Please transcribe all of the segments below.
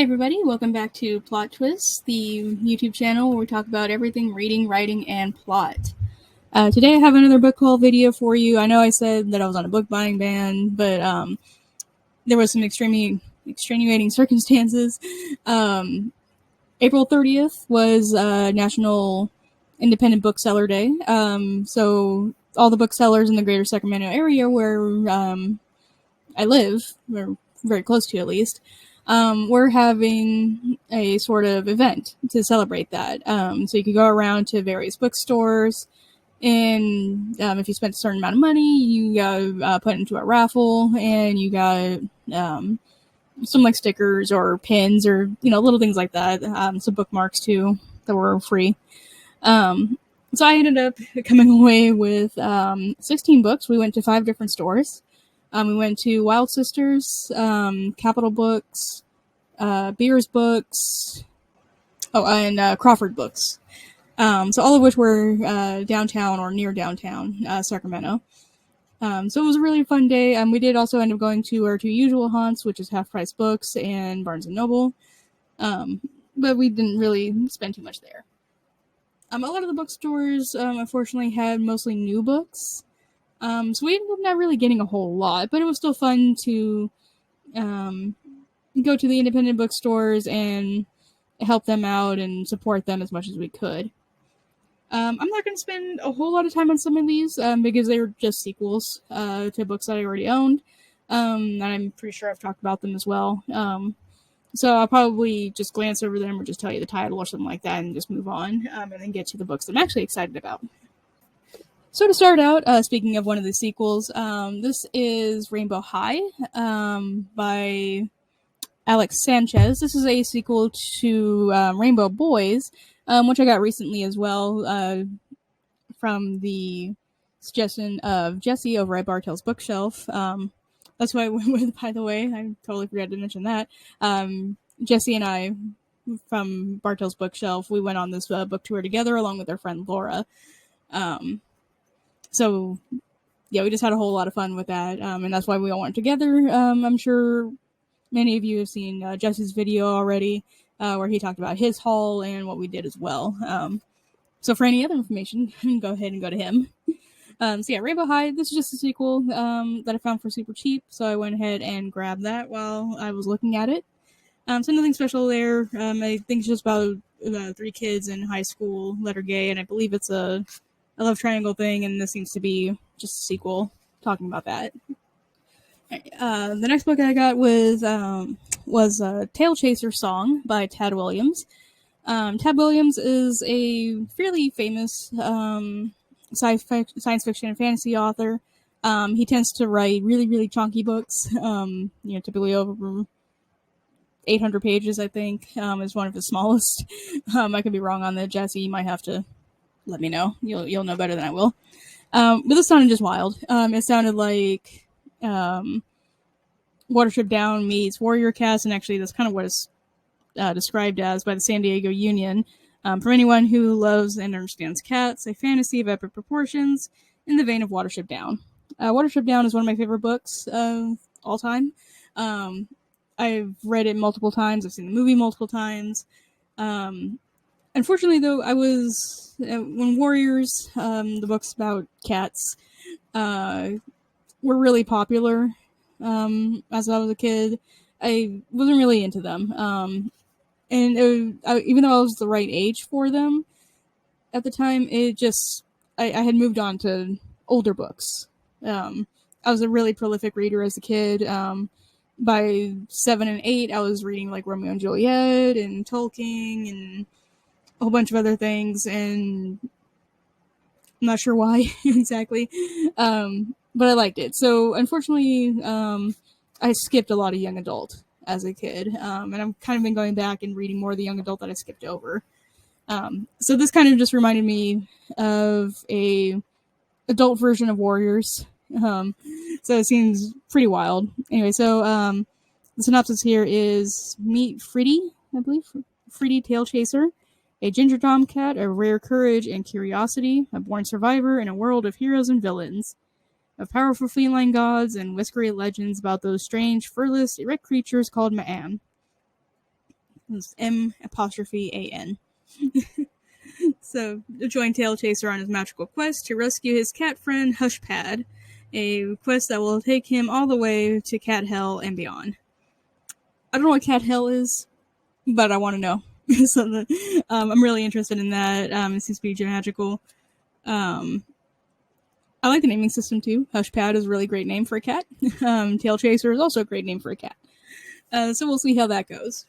Hey everybody, welcome back to Plot Twists, the YouTube channel where we talk about everything reading, writing, and plot. Today I have another book haul video for you. I know I said that I was on a book buying ban, but there was some extenuating circumstances. April 30th was National Independent Bookseller Day, so all the booksellers in the greater Sacramento area where I live, or very close to at least, we're having a sort of event to celebrate that. So you could go around to various bookstores, and if you spent a certain amount of money, you got put into a raffle, and you got some like stickers or pins or little things like that. Some bookmarks too that were free. So I ended up coming away with 16 books. We went to 5 different stores. We went to Wild Sisters, Capital Books, Beers Books, and Crawford Books. So all of which were downtown or near downtown Sacramento. So it was a really fun day. We did also end up going to our 2 usual haunts, which is Half Price Books and Barnes & Noble. But we didn't really spend too much there. A lot of the bookstores, unfortunately, had mostly new books. So we ended up not really getting a whole lot, but it was still fun to go to the independent bookstores and help them out and support them as much as we could. I'm not going to spend a whole lot of time on some of these because they were just sequels to books that I already owned. And I'm pretty sure I've talked about them as well. So I'll probably just glance over them or just tell you the title or something like that and just move on and then get to the books that I'm actually excited about. So to start out, speaking of one of the sequels, this is Rainbow High by Alex Sanchez. This is a sequel to Rainbow Boys, which I got recently as well from the suggestion of Jesse over at Bartell's Bookshelf. That's why I went with, by the way. I totally forgot to mention that. Jesse and I, from Bartell's Bookshelf, we went on this book tour together along with our friend Laura. So, yeah, we just had a whole lot of fun with that, and that's why we all went together. I'm sure many of you have seen Jesse's video already, where he talked about his haul and what we did as well. So for any other information, go ahead and go to him. So yeah, Rainbow High, this is just a sequel that I found for super cheap, so I went ahead and grabbed that while I was looking at it. So nothing special there. I think it's just about 3 kids in high school that are gay, and I believe it's a love triangle thing, and this seems to be just a sequel talking about that. The next book I got was Tail Chaser Song by Tad Williams. Tad Williams is a fairly famous science fiction and fantasy author. He tends to write really, really chunky books, typically over 800 pages, I think, is one of the smallest. I could be wrong on that, Jesse. You might have to let me know. You'll know better than I will. But this sounded just wild. It sounded like Watership Down meets Warrior Cast, and actually that's kind of what it's described as by the San Diego Union. For anyone who loves and understands cats, a fantasy of epic proportions in the vein of Watership Down. Watership Down is one of my favorite books of all time. I've read it multiple times. I've seen the movie multiple times. Unfortunately, though, I was when Warriors, the books about cats, were really popular as I was a kid. I wasn't really into them, and even though I was the right age for them at the time, I had moved on to older books. I was a really prolific reader as a kid. By 7 and 8, I was reading like Romeo and Juliet and Tolkien and a whole bunch of other things, and I'm not sure why exactly, but I liked it. So unfortunately, I skipped a lot of young adult as a kid, and I've kind of been going back and reading more of the young adult that I skipped over. So this kind of just reminded me of a adult version of Warriors. So it seems pretty wild. Anyway, so the synopsis here is meet Fritty, I believe, Fritty Tail Chaser, a ginger tomcat of rare courage and curiosity, a born survivor in a world of heroes and villains, of powerful feline gods and whiskery legends about those strange, furless, erect creatures called Ma'an. It's M''AN. So, join Tail Chaser on his magical quest to rescue his cat friend Hushpad, a quest that will take him all the way to Cat Hell and beyond. I don't know what Cat Hell is, but I want to know. So I'm really interested in that. It seems to be magical. I like the naming system too. Hushpad is a really great name for a cat. Tail Chaser is also a great name for a cat. So we'll see how that goes.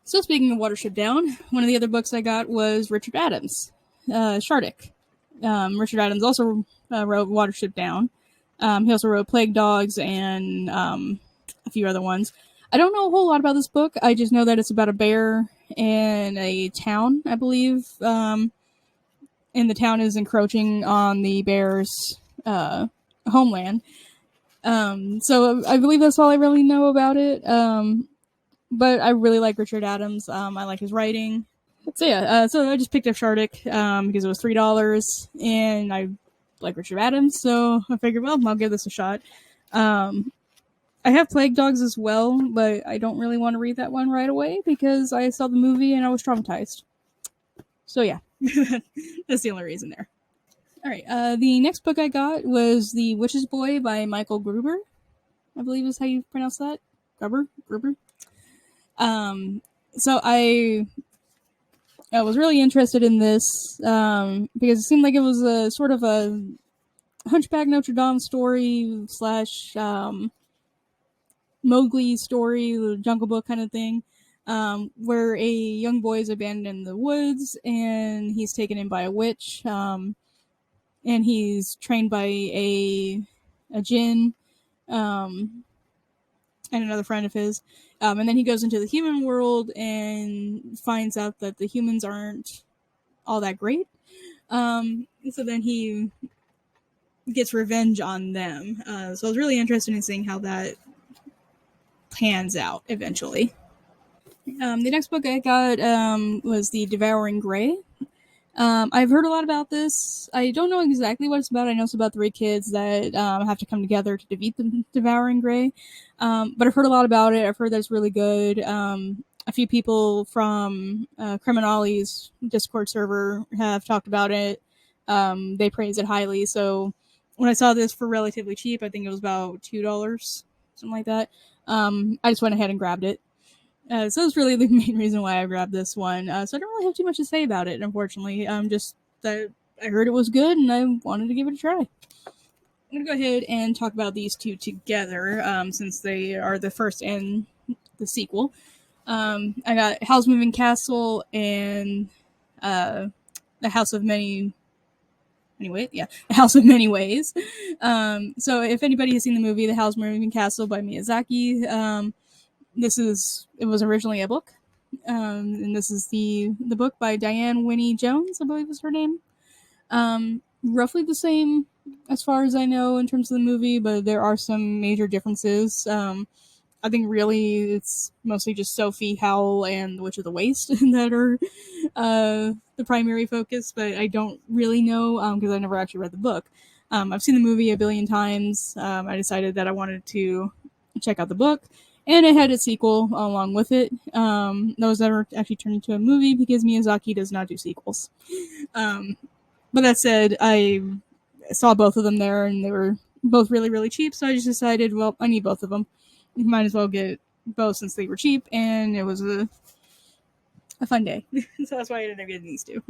So speaking of Watership Down, one of the other books I got was Richard Adams, Shardik. Richard Adams also wrote Watership Down. He also wrote Plague Dogs and a few other ones. I don't know a whole lot about this book. I just know that it's about a bear in a town, I believe. And the town is encroaching on the bear's homeland. So I believe that's all I really know about it. But I really like Richard Adams. I like his writing. So yeah, so I just picked up Shardik because it was $3, and I like Richard Adams, so I figured, well, I'll give this a shot. I have Plague Dogs as well, but I don't really want to read that one right away because I saw the movie and I was traumatized. So yeah, that's the only reason there. All right, the next book I got was The Witch's Boy by Michael Gruber. I believe is how you pronounce that. Gruber. So I was really interested in this because it seemed like it was a sort of a Hunchback Notre Dame story slash Mowgli story, the Jungle Book kind of thing, where a young boy is abandoned in the woods and he's taken in by a witch, and he's trained by a djinn and another friend of his. And then he goes into the human world and finds out that the humans aren't all that great. So then he gets revenge on them. So I was really interested in seeing how that pans out eventually. The next book I got was The Devouring Grey. I've heard a lot about this. I don't know exactly what it's about. I know it's about 3 kids that have to come together to defeat the Devouring Grey. But I've heard a lot about it. I've heard that it's really good. A few people from Criminali's Discord server have talked about it. They praise it highly. So when I saw this for relatively cheap, I think it was about $2, something like that. I just went ahead and grabbed it. So that's really the main reason why I grabbed this one. So I don't really have too much to say about it, unfortunately. Just that I heard it was good and I wanted to give it a try. I'm going to go ahead and talk about these two together, since they are the first and the sequel. I got Howl's Moving Castle and The House of Many... Anyway, yeah, The House of Many Ways. So if anybody has seen the movie The Howl's Moving Castle by Miyazaki, it was originally a book, and this is the book by Diane Winnie Jones, I believe is her name. Roughly the same as far as I know in terms of the movie, but there are some major differences. I think really it's mostly just Sophie, Howl, and the Witch of the Waste that are the primary focus, but I don't really know because I never actually read the book. I've seen the movie a billion times. I decided that I wanted to check out the book, and it had a sequel along with it. Those that are actually turned into a movie because Miyazaki does not do sequels. But that said, I saw both of them there, and they were both really, really cheap, so I just decided, well, I need both of them. You might as well get both since they were cheap, and it was a fun day. So that's why I ended up getting these two.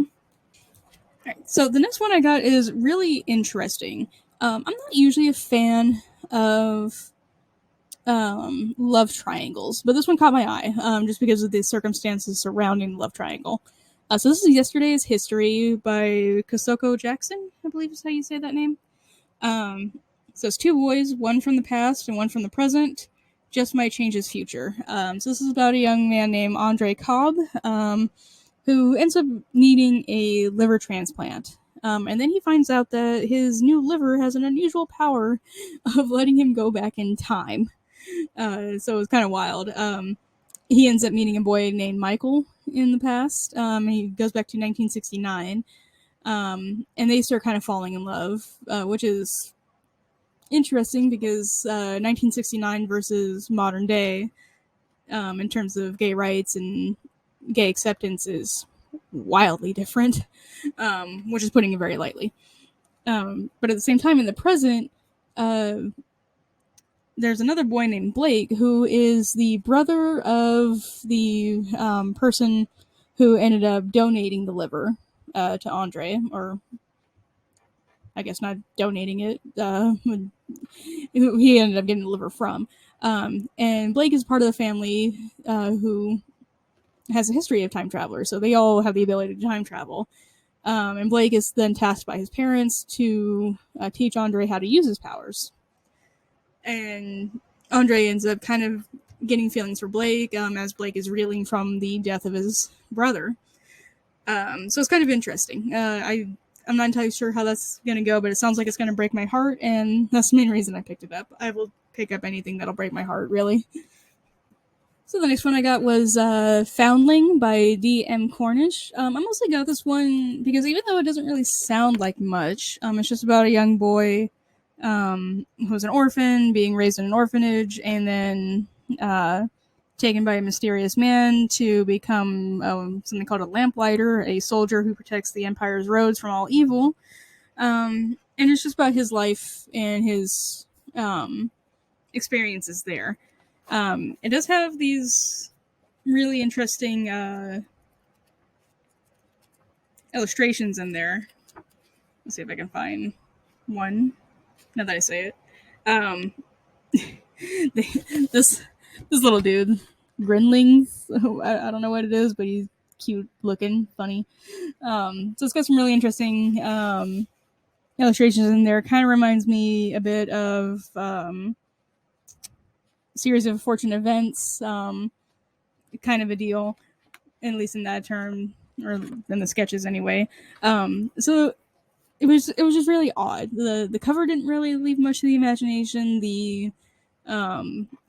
Alright, so the next one I got is really interesting. I'm not usually a fan of love triangles, but this one caught my eye just because of the circumstances surrounding the love triangle. So this is Yesterday's History by Kosoko Jackson, I believe is how you say that name. So it's 2 boys, one from the past and one from the present, just might change his future. So this is about a young man named Andre Cobb, who ends up needing a liver transplant. And then he finds out that his new liver has an unusual power of letting him go back in time. So it's kind of wild. He ends up meeting a boy named Michael in the past. He goes back to 1969. And they start kind of falling in love, which is interesting because 1969 versus modern day, in terms of gay rights and gay acceptance is wildly different, which is putting it very lightly. But at the same time, in the present, uh, there's another boy named Blake who is the brother of the person who ended up donating the liver to Andre, or I guess not donating it. Who he ended up getting the liver from. And Blake is part of the family who has a history of time travelers, so they all have the ability to time travel. And Blake is then tasked by his parents to teach Andre how to use his powers. And Andre ends up kind of getting feelings for Blake as Blake is reeling from the death of his brother. So it's kind of interesting. I'm not entirely sure how that's going to go, but it sounds like it's going to break my heart, and that's the main reason I picked it up. I will pick up anything that'll break my heart, really. So the next one I got was Foundling by D.M. Cornish. I mostly got this one because even though it doesn't really sound like much, it's just about a young boy who's an orphan, being raised in an orphanage, and then taken by a mysterious man to become something called a lamplighter, a soldier who protects the Empire's roads from all evil. And it's just about his life and his experiences there. It does have these really interesting illustrations in there. Let's see if I can find one. Now that I say it, this little dude, Grinlings. I don't know what it is, but he's cute looking, funny. So it's got some really interesting illustrations in there. Kind of reminds me a bit of series of fortunate events, kind of a deal, at least in that term, or in the sketches anyway. So it was just really odd. The cover didn't really leave much to the imagination. The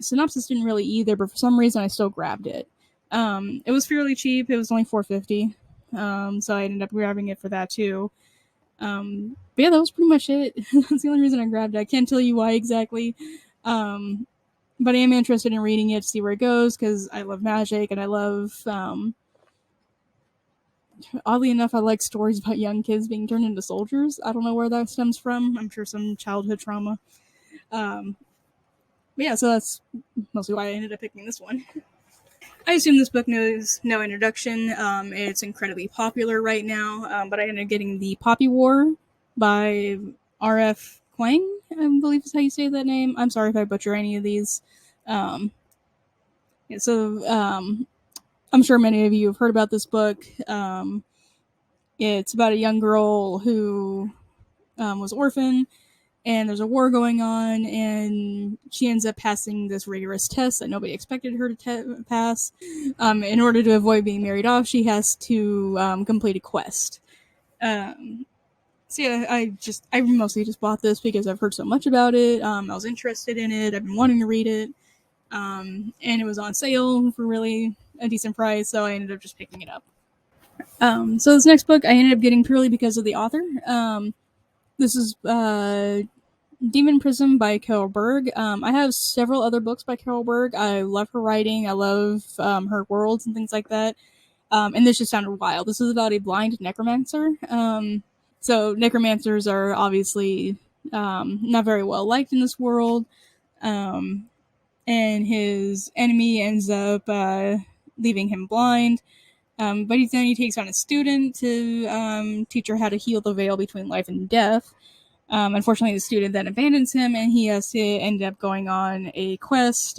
synopsis didn't really either, but for some reason I still grabbed it. It was fairly cheap. It was only $4.50, so I ended up grabbing it for that too. But yeah, that was pretty much it. That's the only reason I grabbed it. I can't tell you why exactly. But I am interested in reading it to see where it goes because I love magic and I love. Oddly enough, I like stories about young kids being turned into soldiers. I don't know where that stems from. I'm sure some childhood trauma. But yeah, so that's mostly why I ended up picking this one. I assume this book knows no introduction. It's incredibly popular right now, but I ended up getting The Poppy War by R.F. Kuang, I believe is how you say that name. I'm sorry if I butcher any of these. I'm sure many of you have heard about this book. It's about a young girl who was orphaned, and there's a war going on, and she ends up passing this rigorous test that nobody expected her to pass. In order to avoid being married off, she has to complete a quest. So yeah, I mostly just bought this because I've heard so much about it. I was interested in it. I've been wanting to read it. And it was on sale for really a decent price, so I ended up just picking it up. So this next book I ended up getting purely because of the author. This is Demon Prism by Carol Berg. I have several other books by Carol Berg. I love her writing. I love her worlds and things like that. And this just sounded wild. This is about a blind necromancer. So necromancers are obviously not very well liked in this world. And his enemy ends up leaving him blind. But then he takes on a student to teach her how to heal the veil between life and death. Unfortunately, the student then abandons him, and he has to end up going on a quest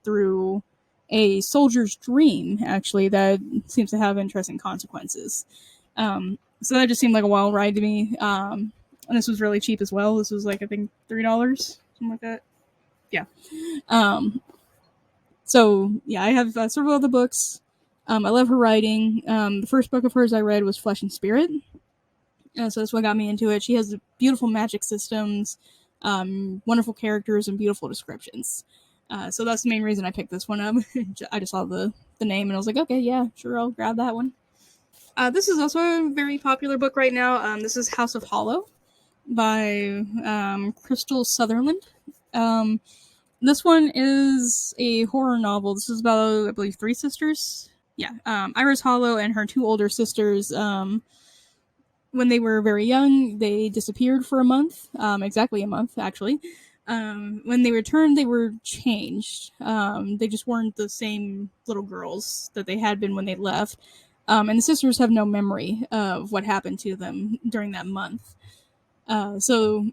through a soldier's dream, actually, that seems to have interesting consequences. So that just seemed like a wild ride to me. And this was really cheap as well. This was like, I think, $3, something like that. Yeah. So, yeah, I have several other books. I love her writing. The first book of hers I read was Flesh and Spirit. So that's what got me into it. She has beautiful magic systems, wonderful characters, and beautiful descriptions. So that's the main reason I picked this one up. I just saw the name and I was like, okay, yeah, sure, I'll grab that one. This is also a very popular book right now. This is House of Hollow by Crystal Sutherland. This one is a horror novel. This is about, I believe, three sisters. Yeah, Iris Hollow and her two older sisters. When they were very young, they disappeared for a month, exactly a month, actually. When they returned, they were changed. They just weren't the same little girls that they had been when they left. And the sisters have no memory of what happened to them during that month. So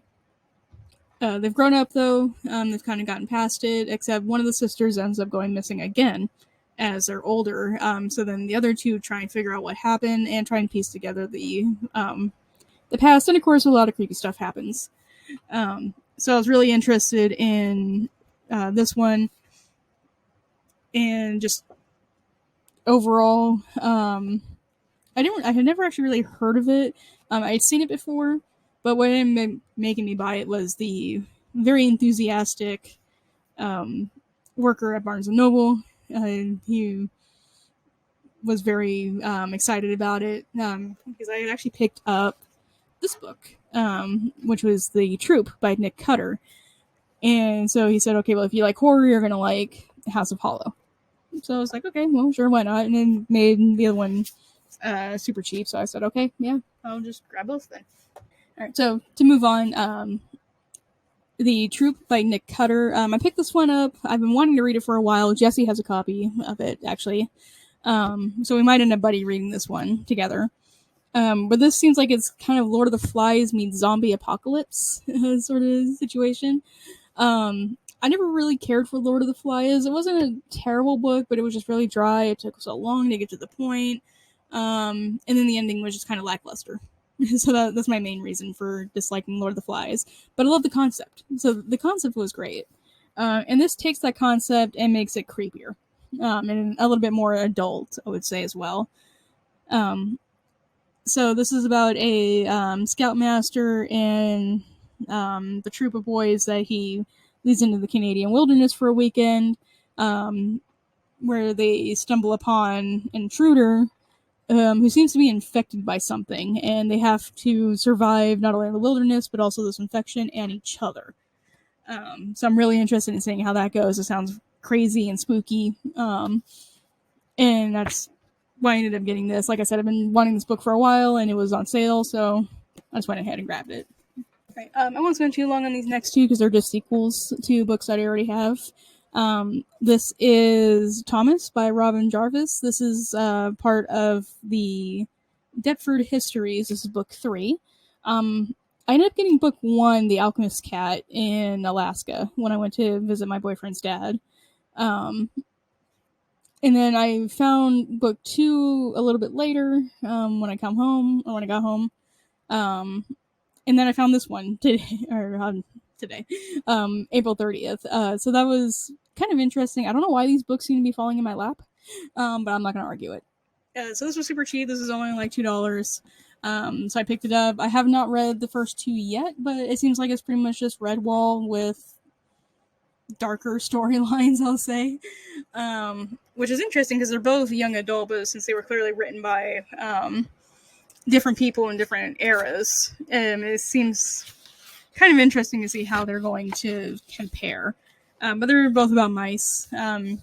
they've grown up, though. They've kind of gotten past it, except one of the sisters ends up going missing again as they're older. So then the other two try and figure out what happened and try and piece together the past. And of course, a lot of creepy stuff happens. So I was really interested in this one, and just overall, I had never actually really heard of it. I'd seen it before, but what ended up making me buy it was the very enthusiastic worker at Barnes and Noble. He was very excited about it because I had actually picked up this book, which was The Troop by Nick Cutter. And so he said, okay, well, if you like horror, you're going to like House of Hollow. So I was like, okay, well, sure, why not? And then made the other one super cheap. So I said, okay, yeah, I'll just grab both then. All right, so to move on, The Troop by Nick Cutter. I picked this one up. I've been wanting to read it for a while. Jesse has a copy of it, actually. So we might end up buddy reading this one together. But this seems like it's kind of Lord of the Flies meets zombie apocalypse sort of situation. I never really cared for Lord of the Flies. It wasn't a terrible book, but it was just really dry. It took so long to get to the point. And then the ending was just kind of lackluster. So that's my main reason for disliking Lord of the Flies. But I love the concept. So the concept was great. And this takes that concept and makes it creepier. And a little bit more adult, I would say, as well. So this is about a scoutmaster and the troop of boys that he leads into the Canadian wilderness for a weekend, where they stumble upon an intruder who seems to be infected by something, and they have to survive not only in the wilderness but also this infection and each other. So I'm really interested in seeing how that goes. It sounds crazy and spooky, and that's why I ended up getting this. Like I said, I've been wanting this book for a while, and it was on sale, so I just went ahead and grabbed it. Right. I won't spend too long on these next two because they're just sequels to books that I already have. This is Thomas by Robin Jarvis. This is part of the Deptford Histories. This is book 3. I ended up getting book 1, The Alchemist's Cat, in Alaska when I went to visit my boyfriend's dad. And then I found book 2 a little bit later when I come home, or when I got home. And then I found this one today, April 30th. So that was kind of interesting. I don't know why these books seem to be falling in my lap, but I'm not going to argue it. So this was super cheap. This is only like $2. So I picked it up. I have not read the first 2 yet, but it seems like it's pretty much just Redwall with darker storylines, I'll say. Which is interesting because they're both young adult, but since they were clearly written by different people in different eras, it seems kind of interesting to see how they're going to compare. But they're both about mice. And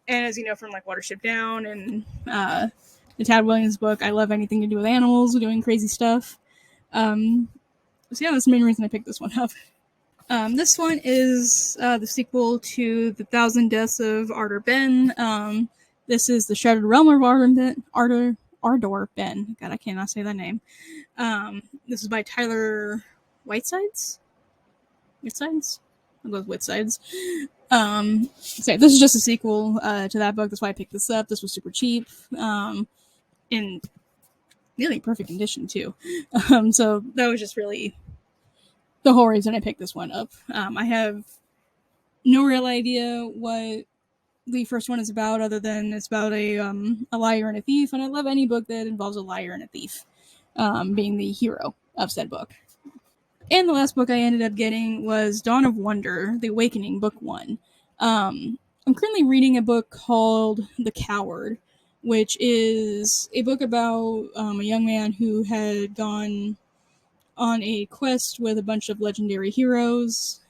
as you know from like Watership Down and the Tad Williams book, I love anything to do with animals, doing crazy stuff. So yeah, that's the main reason I picked this one up. This one is the sequel to The Thousand Deaths of Ardor Ben. This is The Shattered Realm of Ardor Ben. God, I cannot say that name. This is by Tyler Whitesides? I'll go with Whitesides. So this is just a sequel to that book. That's why I picked this up. This was super cheap. In nearly perfect condition, too. So that was just really the whole reason I picked this one up. I have no real idea what the first one is about, other than it's about a liar and a thief, and I love any book that involves a liar and a thief being the hero of said book. And the last book I ended up getting was Dawn of Wonder, The Awakening, Book 1. I'm currently reading a book called The Coward, which is a book about a young man who had gone on a quest with a bunch of legendary heroes,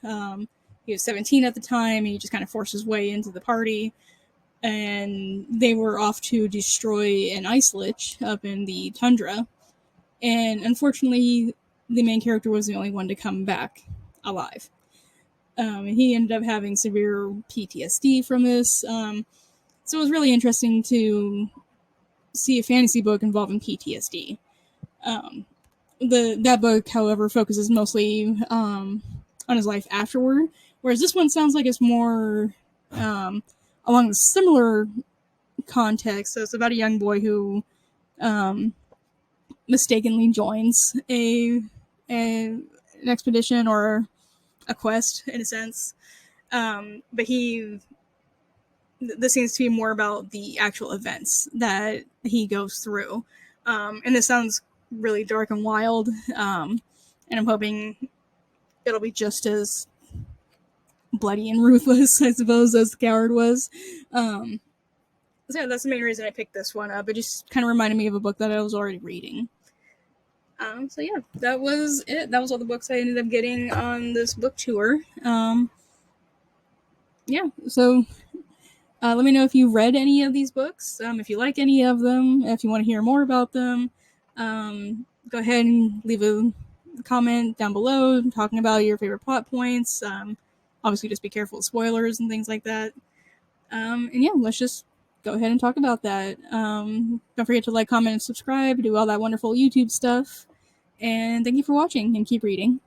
he was 17 at the time, and he just kind of forced his way into the party. And they were off to destroy an ice lich up in the tundra. And unfortunately, the main character was the only one to come back alive. And he ended up having severe PTSD from this. So it was really interesting to see a fantasy book involving PTSD. That book, however, focuses mostly on his life afterward, whereas this one sounds like it's more along the similar context. So it's about a young boy who mistakenly joins an expedition or a quest in a sense, but this seems to be more about the actual events that he goes through, and this sounds really dark and wild, and I'm hoping it'll be just as bloody and ruthless, I suppose, as the Coward was. So yeah, that's the main reason I picked this one up. It just kind of reminded me of a book that I was already reading. So yeah, that was it. That was all the books I ended up getting on this book tour. Yeah, so let me know if you read any of these books, if you like any of them, if you want to hear more about them. Go ahead and leave a comment down below talking about your favorite plot points. Obviously, just be careful of spoilers and things like that. And yeah, let's just go ahead and talk about that. Don't forget to like, comment, and subscribe, do all that wonderful YouTube stuff. And thank you for watching, and keep reading.